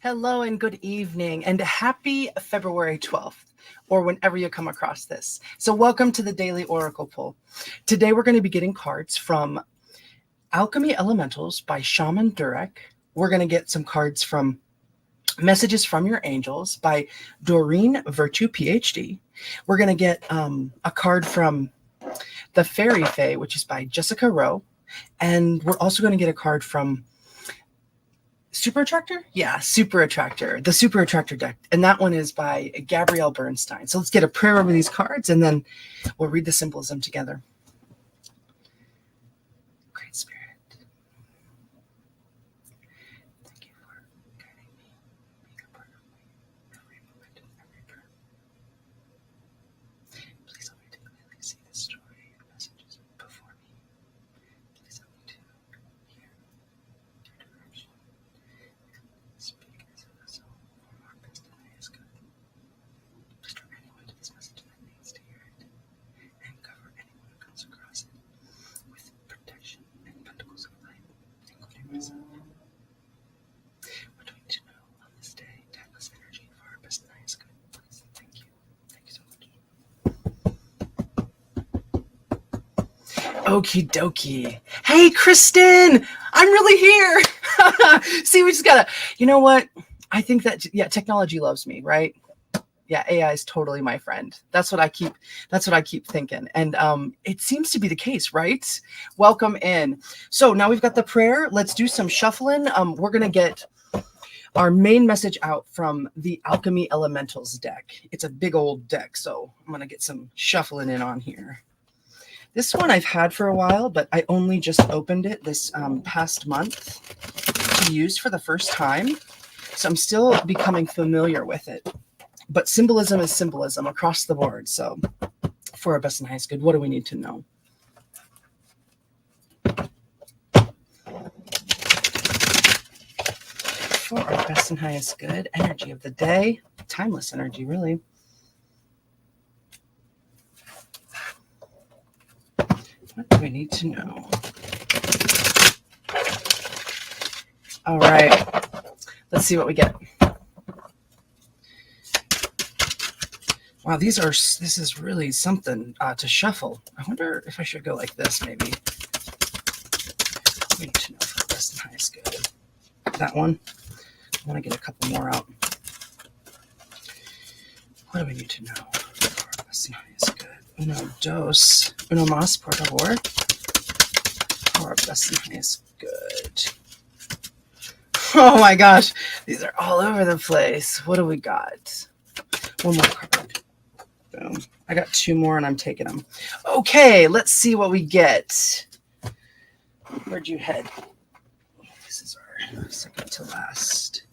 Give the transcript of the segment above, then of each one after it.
Hello and good evening and happy February 12th, or whenever you come across this. So welcome to the Daily Oracle Pull. Today we're going to be getting cards from Alchemy Elementals by Shaman Durek. We're going to get some cards from Messages from Your Angels by Doreen Virtue, PhD. We're going to get a card from The Fairy Fae, which is by Jessica Rowe. And we're also going to get a card from Super Attractor? Yeah, Super Attractor. The Super Attractor deck. And that one is by Gabrielle Bernstein. So let's get a prayer over these cards and then we'll read the symbolism together. Great Spirit, thank you for guiding me, being a part of me, every moment, every breath. Please help me to clearly see the story and messages before me. Please help me to hear your direction. Speak as a vessel for our best and highest good. Please draw anyone to this message that needs to hear it, and cover anyone who comes across it with protection and pentacles of light, including myself. What do we need to know on this day? Timeless energy for our best and highest good. Please, thank you. Thank you so much. Okie dokie. Hey, Kristen! I'm really here! See, we just gotta, you know what? I think that, technology loves me, right? Yeah, AI is totally my friend. That's what I keep thinking. And it seems to be the case, right? Welcome in. So now we've got the prayer. Let's do some shuffling. We're going to get our main message out from the Alchemy Elementals deck. It's a big old deck, so I'm going to get some shuffling in on here. This one I've had for a while, but I only just opened it this past month to use for the first time. So I'm still becoming familiar with it. But symbolism is symbolism across the board. So for our best and highest good, what do we need to know? For our best and highest good, energy of the day, timeless energy, really. What do we need to know? All right, let's see what we get. Wow, this is really something to shuffle. I wonder if I should go like this, maybe. What do we need to know for the best and highest good? That one. I want to get a couple more out. What do we need to know for our best and highest good? Uno más, por favor. For our best and highest good. Oh my gosh, these are all over the place. What do we got? One more card. Boom. I got two more and I'm taking them. Okay, let's see what we get. Where'd you head? This is our second to last.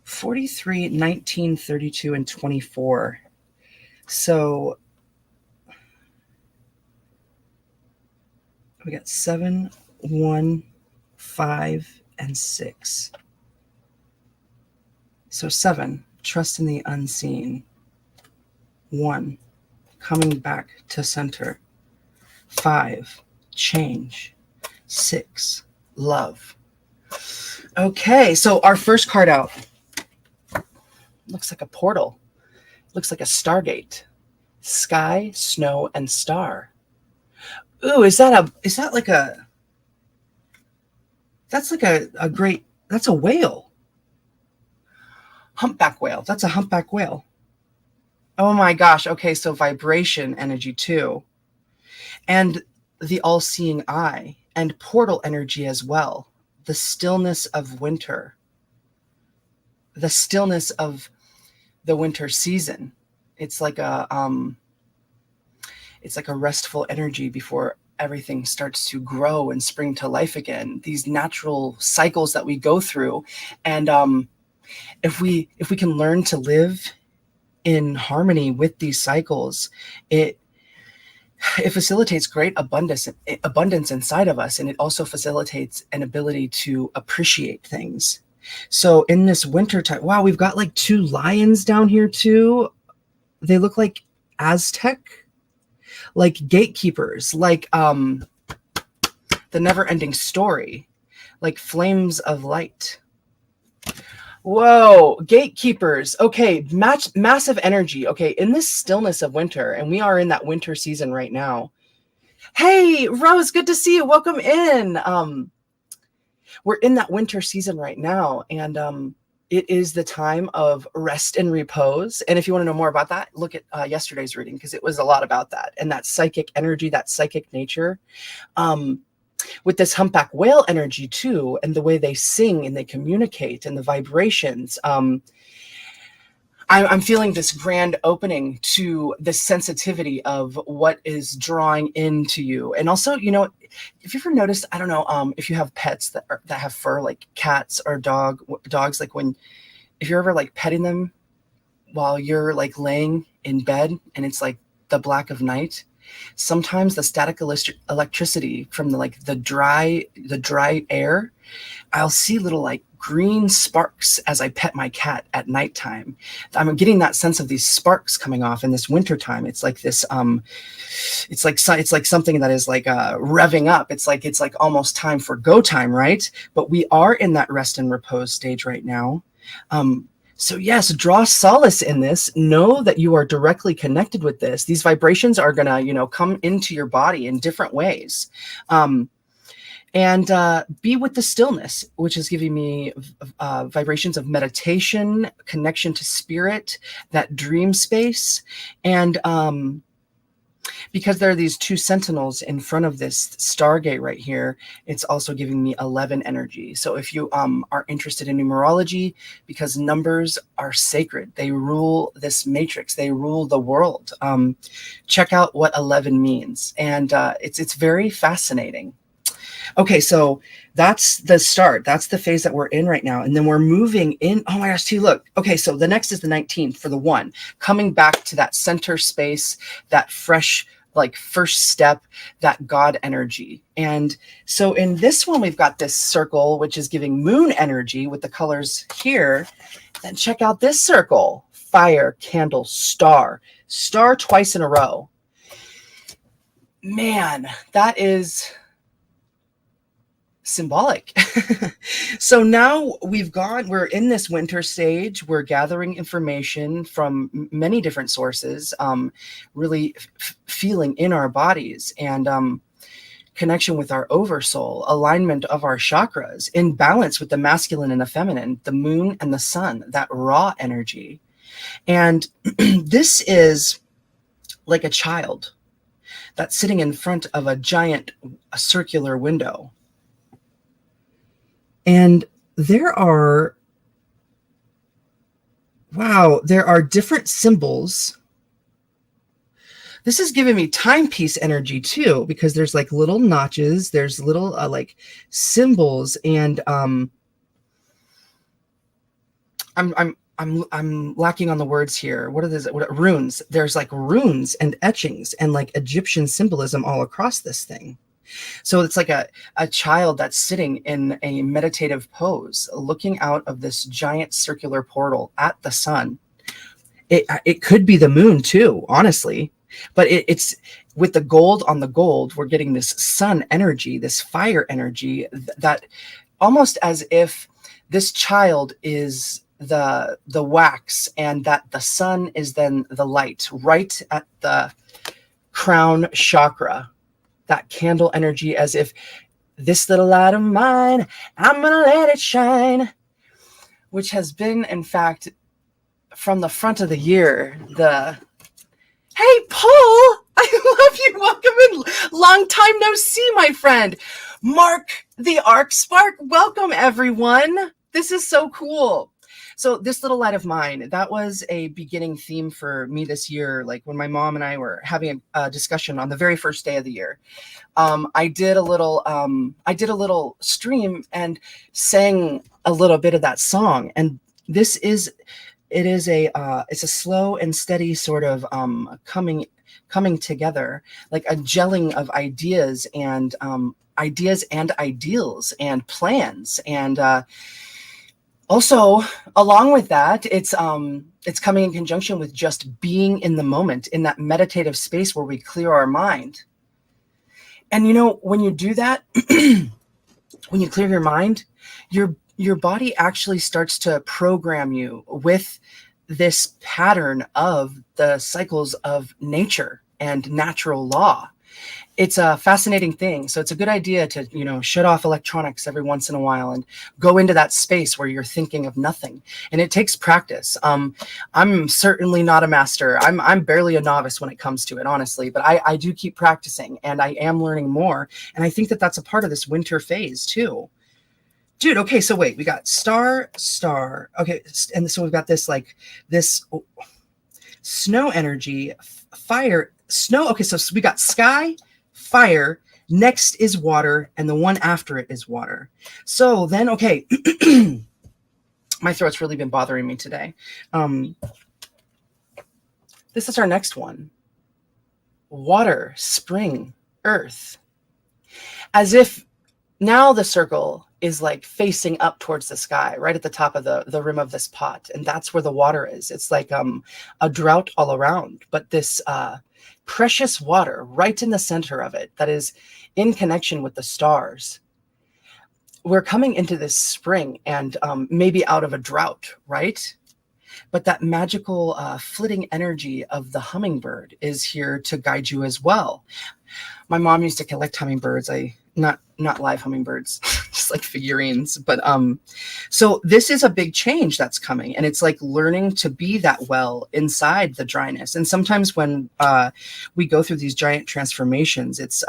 43, 19, 32, and 24. So we got 7, 1, 5, and 6. So 7, trust in the unseen. 1, coming back to center. 5, change. 6, love. Okay, so our first card out looks like a portal. Looks like a Stargate. Sky, snow, and star. Ooh, that's a whale. Humpback whale. That's a humpback whale. Oh my gosh. Okay, so vibration energy too. And the all-seeing eye. And portal energy as well. The stillness of winter. The stillness of the winter season. It's like a restful energy before everything starts to grow and spring to life again. These natural cycles that we go through. And if we can learn to live in harmony with these cycles, it facilitates great abundance inside of us, and it also facilitates an ability to appreciate things. So in this winter time, wow, we've got like 2 lions down here too. They look like Aztec, like gatekeepers, like the never-ending story. like flames of light. Whoa, gatekeepers. Okay, massive energy. Okay, in this stillness of winter, and we are in that winter season right now. Hey, Rose, good to see you. Welcome in. We're in that winter season right now, and it is the time of rest and repose. And if you want to know more about that, look at yesterday's reading, because it was a lot about that and that psychic energy, that psychic nature. With this humpback whale energy too, and the way they sing and they communicate and the vibrations. I'm feeling this grand opening to the sensitivity of what is drawing into you. And also, you know, if you ever noticed, I don't know, if you have pets that have fur, like cats or dogs, like if you're ever like petting them while you're like laying in bed and it's like the black of night, sometimes the static electricity from the dry air, I'll see little like green sparks as I pet my cat at nighttime. I'm getting that sense of these sparks coming off in this wintertime. It's like this, it's like something that is like revving up. It's like almost time for go time, right? But we are in that rest and repose stage right now. So yes, draw solace in this. Know that you are directly connected with this. These vibrations are gonna, you know, come into your body in different ways. And be with the stillness, which is giving me vibrations of meditation, connection to spirit, that dream space. And because there are these two sentinels in front of this stargate right here, it's also giving me 11 energy. So if you are interested in numerology, because numbers are sacred, they rule this matrix, they rule the world. Check out what 11 means. And it's very fascinating. Okay, so that's the start. That's the phase that we're in right now. And then we're moving in. Oh my gosh, T, look. Okay, so the next is the 19th for the 1. Coming back to that center space, that fresh, like first step, that God energy. And so in this one, we've got this circle, which is giving moon energy with the colors here. Then check out this circle. Fire, candle, star. Star twice in a row. Man, that is symbolic. So now we're in this winter stage. We're gathering information from many different sources, really feeling in our bodies, and connection with our oversoul, alignment of our chakras, in balance with the masculine and the feminine, the moon and the sun, that raw energy. And this is like a child that's sitting in front of a giant circular window. And there are different symbols. This is giving me timepiece energy too, because there's like little notches, there's little like symbols, and I'm lacking on the words here. What are these? Runes. There's like runes and etchings and like Egyptian symbolism all across this thing. So it's like a child that's sitting in a meditative pose, looking out of this giant circular portal at the sun. It could be the moon too, honestly, but it's with the gold on the gold, we're getting this sun energy, this fire energy, that almost as if this child is the wax, and that the sun is then the light, right at the crown chakra. That candle energy, as if this little light of mine, I'm gonna let it shine, which has been, in fact, from the front of the year, hey, Paul, I love you. Welcome in. Long time no see, my friend. Mark the Arc Spark. Welcome, everyone. This is so cool. So this little light of mine, that was a beginning theme for me this year. Like when my mom and I were having a discussion on the very first day of the year, I did a little stream and sang a little bit of that song. And it's a slow and steady sort of coming together, like a gelling of ideas and ideals and plans. And also, along with that, it's coming in conjunction with just being in the moment, in that meditative space where we clear our mind. And you know, when you do that, when you clear your mind, your body actually starts to program you with this pattern of the cycles of nature and natural law. It's a fascinating thing. So it's a good idea to, shut off electronics every once in a while and go into that space where you're thinking of nothing. And it takes practice. I'm certainly not a master. I'm barely a novice when it comes to it, honestly, but I do keep practicing and I am learning more. And I think that that's a part of this winter phase too. Dude, okay, so wait, we got star. Okay, and so we've got this snow energy, fire, snow. Okay, so we got sky, fire, next is water, and the one after it is water. So then, okay, my throat's really been bothering me today. This is our next one. Water, spring, earth. As if now the circle is like facing up towards the sky, right at the top of the rim of this pot. And that's where the water is. It's like a drought all around, but this precious water right in the center of it that is in connection with the stars. We're coming into this spring and maybe out of a drought, right? But that magical flitting energy of the hummingbird is here to guide you as well. My mom used to collect hummingbirds. Not live hummingbirds, just like figurines. But so this is a big change that's coming, and it's like learning to be that well inside the dryness. And sometimes when we go through these giant transformations, it's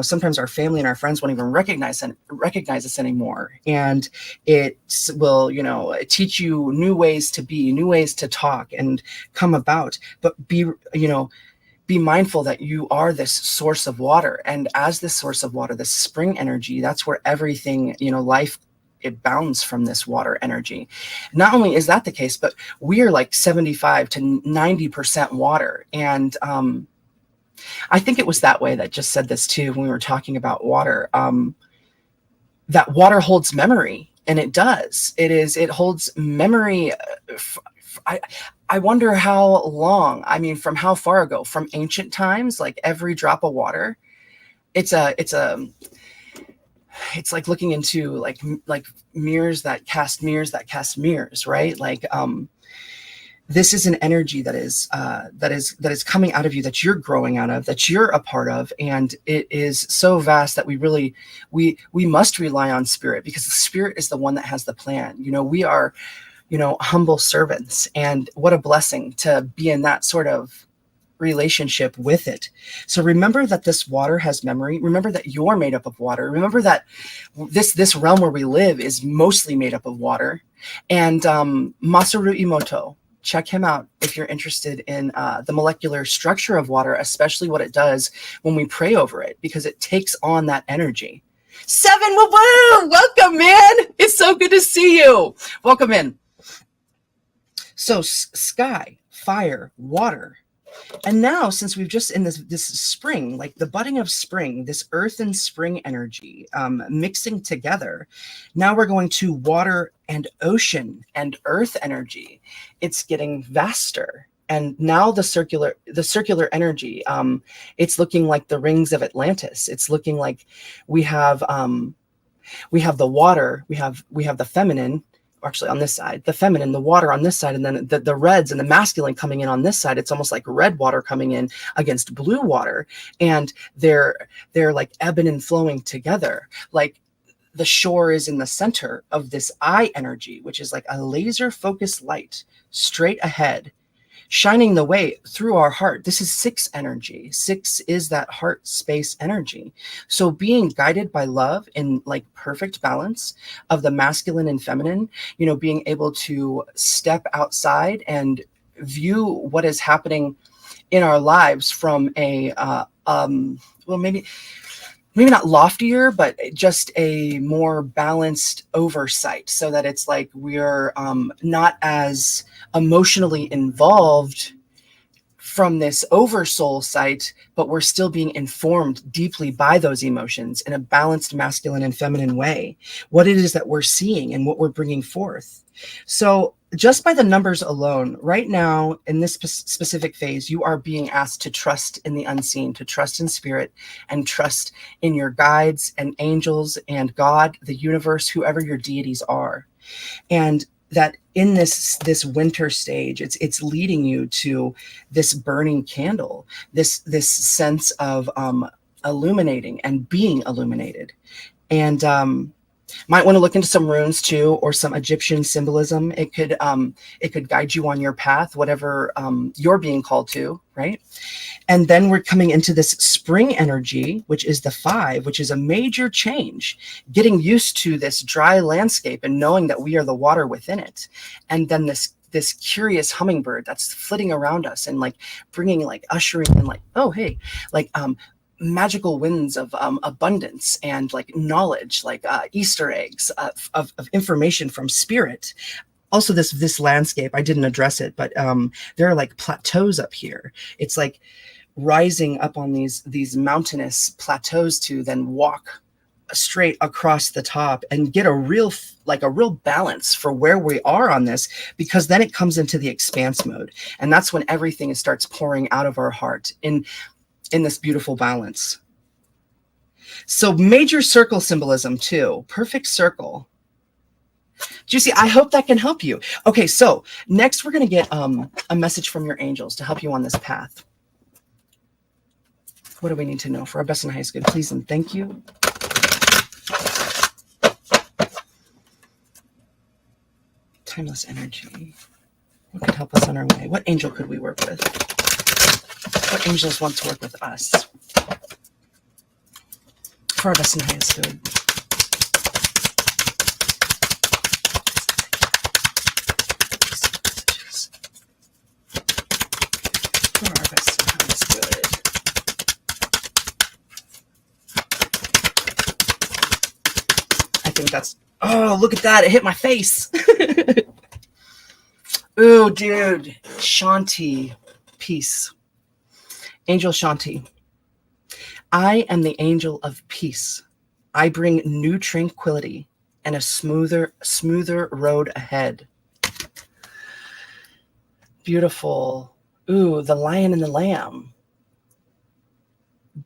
sometimes our family and our friends won't even recognize us anymore, and it will teach you new ways to be, new ways to talk and come about. But be mindful that you are this source of water. And as this source of water, this spring energy, that's where everything, life, it bounds from this water energy. Not only is that the case, but we are like 75 to 90% water. And I think it was that way that just said this too, when we were talking about water, that water holds memory. And it does. It holds memory. I wonder how long, from how far ago, from ancient times, like every drop of water, it's like looking into like mirrors that cast mirrors, right? Like, this is an energy that is coming out of you, that you're growing out of, that you're a part of. And it is so vast that we must rely on spirit, because the spirit is the one that has the plan. We are, humble servants, and what a blessing to be in that sort of relationship with it. So remember that this water has memory. Remember that you're made up of water. Remember that this realm where we live is mostly made up of water. And Masaru Emoto, check him out if you're interested in the molecular structure of water, especially what it does when we pray over it, because it takes on that energy. 7, woo-woo! Welcome, man. It's so good to see you. Welcome in. So sky, fire, water. And now, since we've just in this spring, like the budding of spring, this earth and spring energy mixing together, now we're going to water and ocean and earth energy. It's getting vaster. And now the circular energy, it's looking like the rings of Atlantis. It's looking like we have the water, we have the feminine. Actually, on this side, the feminine, the water on this side, and then the reds and the masculine coming in on this side. It's almost like red water coming in against blue water, and they're like ebbing and flowing together. Like the shore is in the center of this eye energy, which is like a laser focused light straight ahead, shining the way through our heart. This is 6 energy. 6 is that heart space energy. So being guided by love in like perfect balance of the masculine and feminine, being able to step outside and view what is happening in our lives from a, maybe not loftier, but just a more balanced oversight, so that it's like we're not as emotionally involved from this oversoul site, but we're still being informed deeply by those emotions in a balanced masculine and feminine way, what it is that we're seeing and what we're bringing forth. So just by the numbers alone, right now in this specific phase, you are being asked to trust in the unseen, to trust in spirit, and trust in your guides and angels and God, the universe, whoever your deities are. And that in this winter stage, it's leading you to this burning candle, this sense of illuminating and being illuminated. And might want to look into some runes too, or some Egyptian symbolism. It could guide you on your path, whatever you're being called to, right? And then we're coming into this spring energy, which is the 5, which is a major change, getting used to this dry landscape and knowing that we are the water within it. And then this curious hummingbird that's flitting around us and like bringing, like ushering in, like, oh, hey, like magical winds of abundance and like knowledge, like Easter eggs of information from spirit. Also, this landscape, I didn't address it, but there are like plateaus up here. It's like rising up on these mountainous plateaus to then walk straight across the top and get a real balance for where we are on this, because then it comes into the expanse mode, and that's when everything starts pouring out of our heart in this beautiful balance. So major circle symbolism too, perfect circle. Juicy, I hope that can help you. Okay, so next we're going to get a message from your angels to help you on this path. What do we need to know for our best and highest good? Please and thank you. Timeless energy. What could help us on our way? What angel could we work with? What angels want to work with us for our best and highest good? For our best and highest good. I think that's, oh, look at that. It hit my face. Ooh, dude. Shanti. Peace. Angel Shanti. I am the angel of peace. I bring new tranquility and a smoother road ahead. Beautiful. Ooh, the lion and the lamb.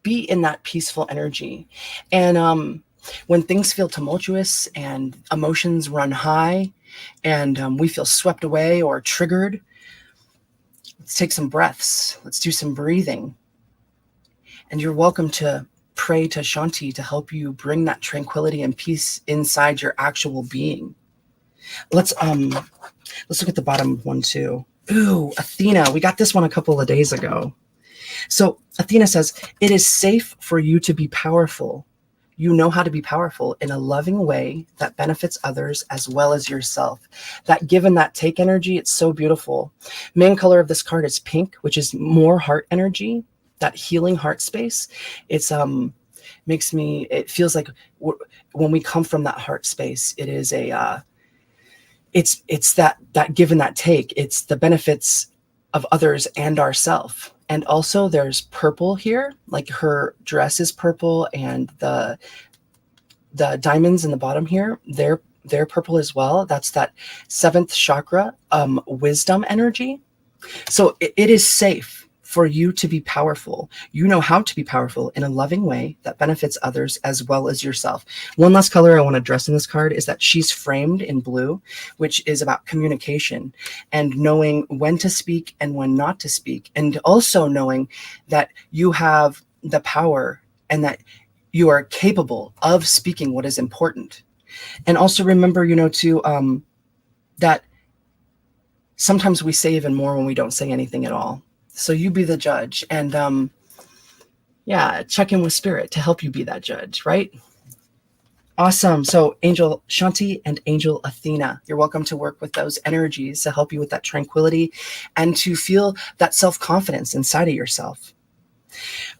Be in that peaceful energy. And when things feel tumultuous and emotions run high and we feel swept away or triggered, let's take some breaths. Let's do some breathing. And you're welcome to pray to Shanti to help you bring that tranquility and peace inside your actual being. Let's look at the bottom one too. Ooh, Athena. We got this one a couple of days ago. So Athena says, it is safe for you to be powerful. You know how to be powerful in a loving way that benefits others as well as yourself. That give and that take energy, it's so beautiful. Main color of this card is pink, which is more heart energy, that healing heart space. It's it feels like when we come from that heart space, it is it's that give and that take. It's the benefits of others and ourself. And also there's purple here, like her dress is purple, and the diamonds in the bottom here, they're purple as well. That's that 7th chakra, wisdom energy. So it is safe for you to be powerful. You know how to be powerful in a loving way that benefits others as well as yourself. One last color I want to address in this card is that she's framed in blue, which is about communication and knowing when to speak and when not to speak. And also knowing that you have the power and that you are capable of speaking what is important. And also remember, that sometimes we say even more when we don't say anything at all. So you be the judge, and check in with spirit to help you be that judge, right? Awesome. So Angel Shanti and Angel Athena, you're welcome to work with those energies to help you with that tranquility and to feel that self-confidence inside of yourself.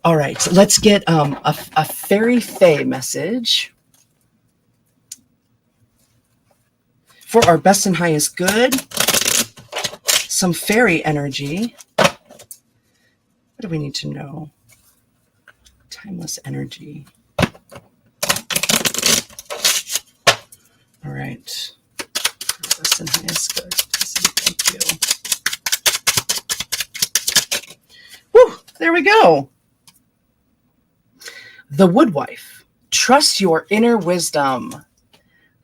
All right, so let's get a fairy fae message for our best and highest good. Some fairy energy. do we need to know? Timeless energy. All right. Best and highest good. Thank you. Woo! There we go. The Woodwife. Trust your inner wisdom.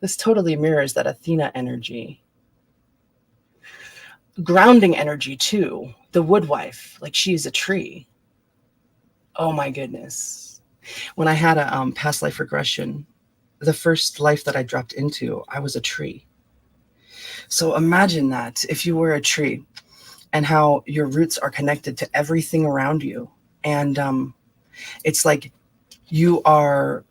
This totally mirrors that Athena energy. Grounding energy too. The Woodwife, like she is a tree. Oh my goodness. When I had a past life regression, the first life that I dropped into, I was a tree. So imagine that if you were a tree and how your roots are connected to everything around you. And it's like you are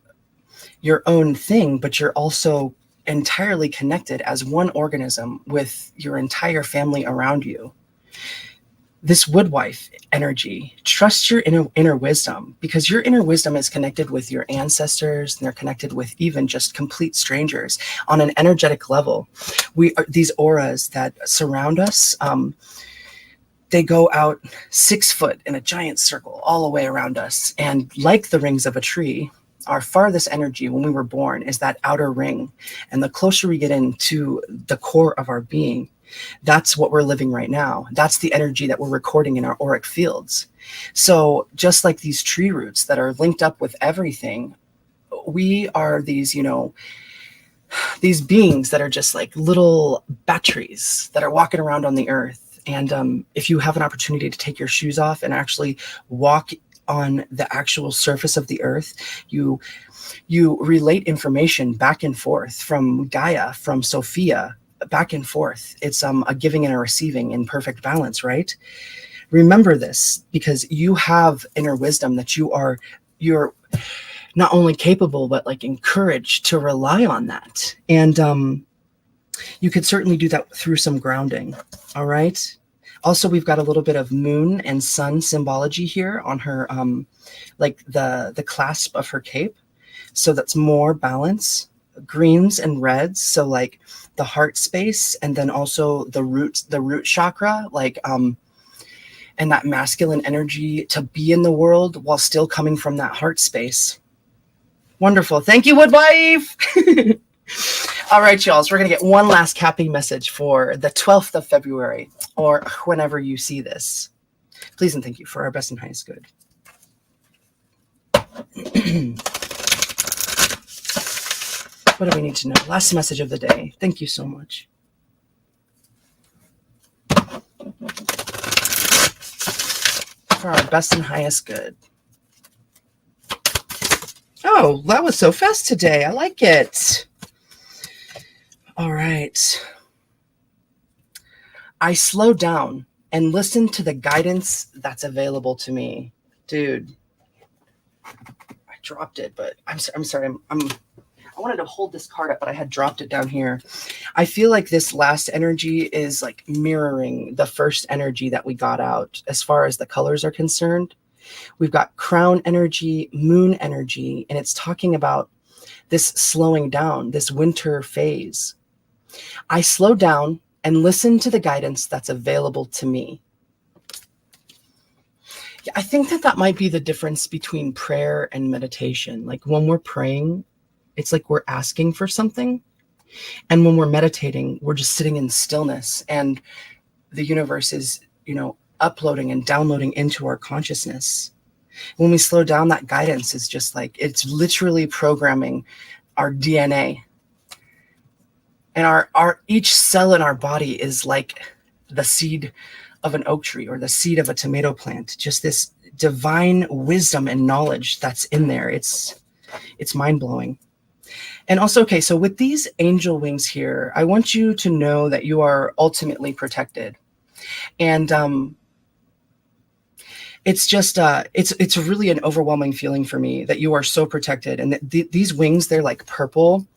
your own thing, but you're also entirely connected as one organism with your entire family around you. This Woodwife energy, trust your inner wisdom, because your inner wisdom is connected with your ancestors, and they're connected with even just complete strangers on an energetic level. We are these auras that surround us. They go out 6 foot in a giant circle all the way around us. And like the rings of a tree, our farthest energy when we were born is that outer ring. And the closer we get into the core of our being, that's what we're living right now. That's the energy that we're recording in our auric fields. So just like these tree roots that are linked up with everything, we are these, these beings that are just like little batteries that are walking around on the earth. And if you have an opportunity to take your shoes off and actually walk on the actual surface of the earth, you relate information back and forth from Gaia, from Sophia, back and forth. It's a giving and a receiving in perfect balance, right? Remember this, because you have inner wisdom that you're not only capable, but like encouraged to rely on that. And you could certainly do that through some grounding. All right. Also, we've got a little bit of moon and sun symbology here on her, like the clasp of her cape. So that's more balance, greens and reds. So like the heart space, and then also the root chakra, like, and that masculine energy to be in the world while still coming from that heart space. Wonderful. Thank you, Woodwife. All right, y'all. So we're going to get one last capping message for the 12th of February, or whenever you see this. Please and thank you for our best and highest good. What do we need to know? Last message of the day. Thank you so much. For our best and highest good. Oh, that was so fast today. I like it. All right. I slow down and listen to the guidance that's available to me. Dude, I dropped it, but I'm sorry. I wanted to hold this card up, but I had dropped it down here. I feel like this last energy is like mirroring the first energy that we got out as far as the colors are concerned. We've got crown energy, moon energy, and it's talking about this slowing down, this winter phase. I slow down and listen to the guidance that's available to me. Yeah, I think that might be the difference between prayer and meditation. Like when we're praying, it's like we're asking for something. And when we're meditating, we're just sitting in stillness, and the universe is, uploading and downloading into our consciousness. When we slow down, that guidance is just like, it's literally programming our DNA. And our each cell in our body is like the seed of an oak tree or the seed of a tomato plant. Just this divine wisdom and knowledge that's in there. It's mind-blowing. And also, okay, so with these angel wings here, I want you to know that you are ultimately protected. And it's just, it's really an overwhelming feeling for me that you are so protected. And these wings, they're like purple.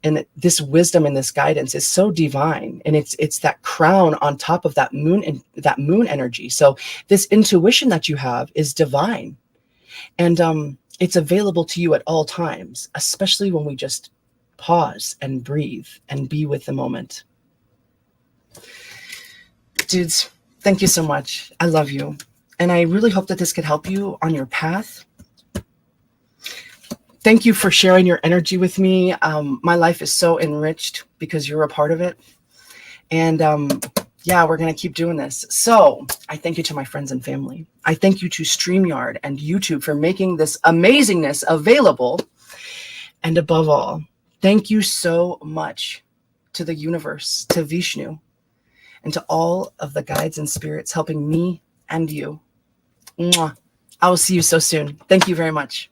And this wisdom and this guidance is so divine. And it's that crown on top of that moon and that moon energy. So this intuition that you have is divine. And it's available to you at all times, especially when we just pause and breathe and be with the moment. Dudes, thank you so much. I love you. And I really hope that this could help you on your path. Thank you for sharing your energy with me. My life is so enriched because you're a part of it. And yeah, we're going to keep doing this. So I thank you to my friends and family. I thank you to StreamYard and YouTube for making this amazingness available. And above all, thank you so much to the universe, to Vishnu, and to all of the guides and spirits helping me and you. Mwah. I will see you so soon. Thank you very much.